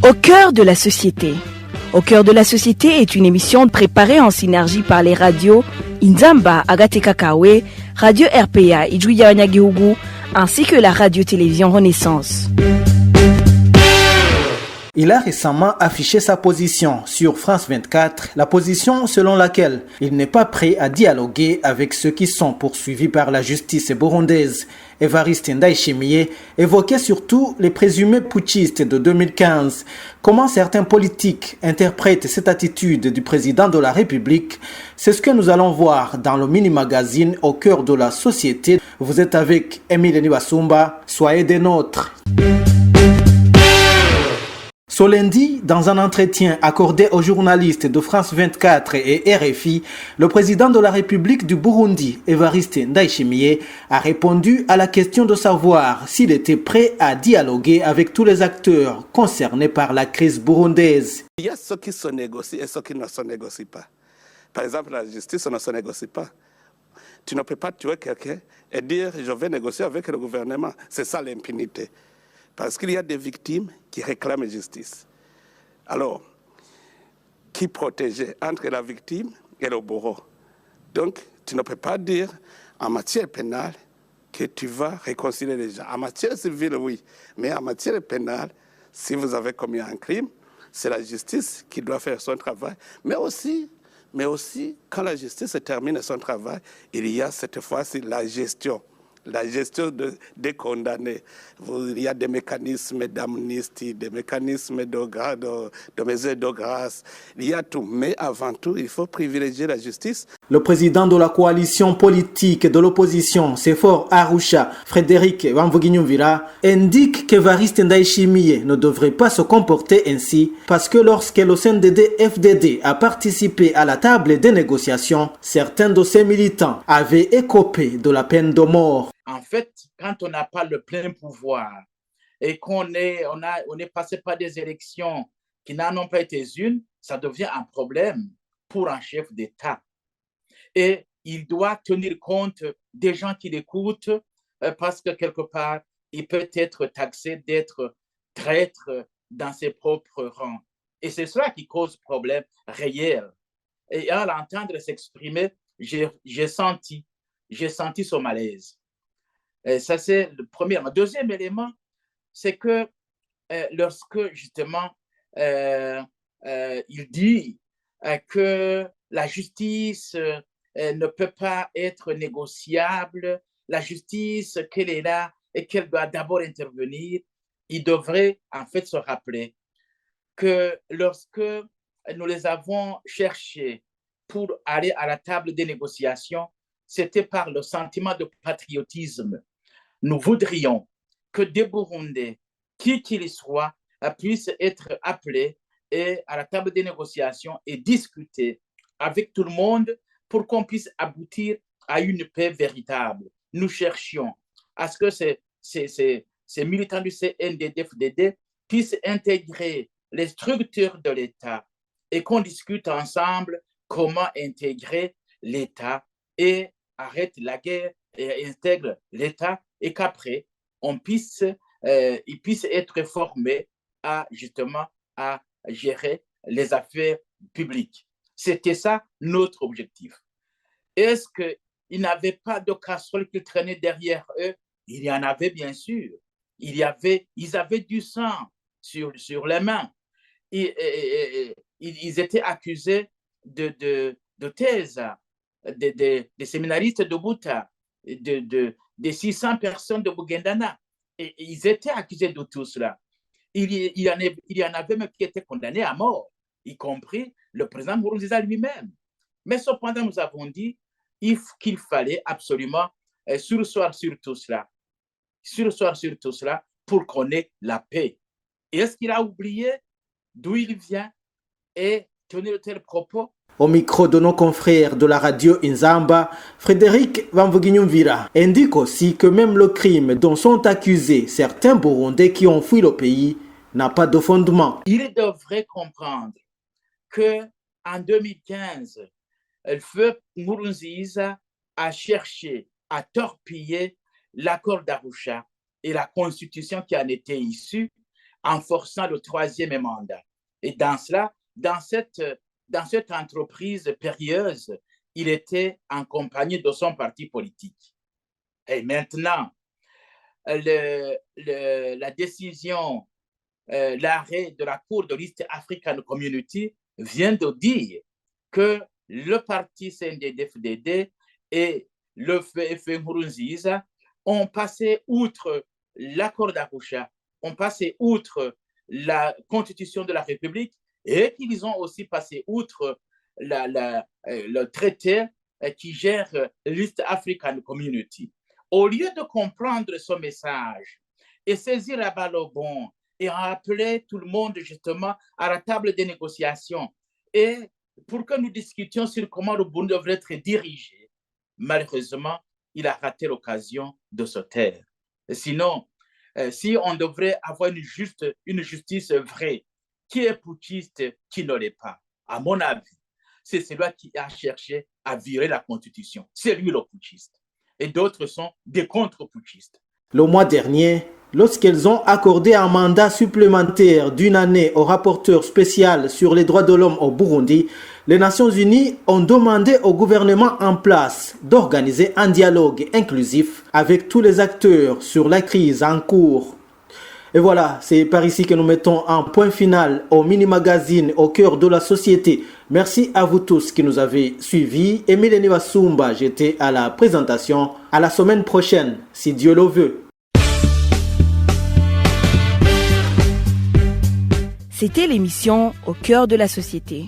Au cœur de la société. Au cœur de la société est une émission préparée en synergie par les radios Inzamba, Agateka Kawe, Radio RPA, Ijuya Wanyagihugu, ainsi que la radio-télévision Renaissance. Il a récemment affiché sa position sur France 24, la position selon laquelle il n'est pas prêt à dialoguer avec ceux qui sont poursuivis par la justice burundaise. Évariste Ndayishimiye évoquait surtout les présumés putschistes de 2015. Comment certains politiques interprètent cette attitude du président de la République? C'est ce que nous allons voir dans le mini-magazine Au cœur de la société. Vous êtes avec Émile Nibasumba, soyez des nôtres. Ce lundi, dans un entretien accordé aux journalistes de France 24 et RFI, le président de la République du Burundi, Évariste Ndayishimiye, a répondu à la question de savoir s'il était prêt à dialoguer avec tous les acteurs concernés par la crise burundaise. Il y a ceux qui se négocient et ceux qui ne se négocient pas. Par exemple, la justice ne se négocie pas. Tu ne peux pas tuer quelqu'un et dire « je vais négocier avec le gouvernement ». C'est ça l'impunité. Parce qu'il y a des victimes qui réclament justice. Alors, qui protéger entre la victime et le bourreau? Donc, tu ne peux pas dire en matière pénale que tu vas réconcilier les gens. En matière civile, oui. Mais en matière pénale, si vous avez commis un crime, c'est la justice qui doit faire son travail. Mais aussi, quand la justice termine son travail, il y a cette fois-ci la gestion des condamnés. Il y a des mécanismes d'amnistie, des mécanismes de mesures de grâce. Il y a tout. Mais avant tout, il faut privilégier la justice. Le président de la coalition politique de l'opposition, Sefor Arusha, Frédéric Wamvuginyumvira, indique qu'Évariste Ndayishimiye ne devrait pas se comporter ainsi parce que lorsque le CNDD-FDD a participé à la table des négociations, certains de ses militants avaient écopé de la peine de mort. En fait, quand on n'a pas le plein pouvoir et qu'on est passé par des élections qui n'en ont pas été une, ça devient un problème pour un chef d'État. Et il doit tenir compte des gens qui l'écoutent parce que quelque part, il peut être taxé d'être traître dans ses propres rangs. Et c'est cela qui cause problème réel. Et à l'entendre s'exprimer, j'ai senti ce malaise. Ça, c'est le premier élément. Deuxième élément, c'est que lorsque, justement, il dit que la justice ne peut pas être négociable, la justice, qu'elle est là et qu'elle doit d'abord intervenir, il devrait en fait se rappeler que lorsque nous les avons cherchés pour aller à la table des négociations, c'était par le sentiment de patriotisme. Nous voudrions que des Burundais, qui qu'ils soient, puissent être appelés à la table des négociations et discuter avec tout le monde pour qu'on puisse aboutir à une paix véritable. Nous cherchions à ce que ces militants du CNDD-FDD puissent intégrer les structures de l'État et qu'on discute ensemble comment intégrer l'État et arrête la guerre et intègre l'État et qu'après, ils puissent être formés justement à gérer les affaires publiques. C'était ça notre objectif. Est-ce qu'ils n'avaient pas de casserole qui traînait derrière eux? Il y en avait bien sûr. Ils avaient du sang sur les mains. Ils étaient accusés de thèse, des séminaristes de Bouta, des 600 personnes de Bougendana. Et ils étaient accusés de tout cela. Il y en avait même qui étaient condamnés à mort, y compris le président Nkurunziza lui-même. Mais cependant, nous avons dit qu'il fallait absolument surseoir sur tout cela pour qu'on ait la paix. Et est-ce qu'il a oublié d'où il vient et tenir de tels propos? Au micro de nos confrères de la radio Inzamba, Frédéric Wamvuginyumvira indique aussi que même le crime dont sont accusés certains Burundais qui ont fui le pays n'a pas de fondement. Il devrait comprendre qu'en 2015, le feu Nkurunziza a cherché à torpiller l'accord d'Arusha et la constitution qui en était issue en forçant le troisième mandat. Et dans cette entreprise périlleuse, il était en compagnie de son parti politique. Et maintenant, la décision, l'arrêt de la Cour de l'East African Community vient de dire que le parti CNDD-FDD et le FF Nkurunziza ont passé outre l'accord d'Arusha, ont passé outre la Constitution de la République et qu'ils ont aussi passé outre le traité qui gère l'East African Community. Au lieu de comprendre ce message et saisir la balle au bon et rappeler tout le monde justement à la table des négociations et pour que nous discutions sur comment le Burundi devrait être dirigé, malheureusement, il a raté l'occasion de se taire. Sinon, si on devrait avoir une justice vraie, qui est putschiste, qui ne l'est pas, à mon avis, c'est celui qui a cherché à virer la Constitution. C'est lui le putschiste. Et d'autres sont des contre-putschistes. Le mois dernier, lorsqu'elles ont accordé un mandat supplémentaire d'une année au rapporteur spécial sur les droits de l'homme au Burundi, les Nations Unies ont demandé au gouvernement en place d'organiser un dialogue inclusif avec tous les acteurs sur la crise en cours. Et voilà, c'est par ici que nous mettons un point final au mini-magazine au cœur de la société. Merci à vous tous qui nous avez suivis. Emile Nivasumba, j'étais à la présentation. À la semaine prochaine, si Dieu le veut. C'était l'émission Au cœur de la société.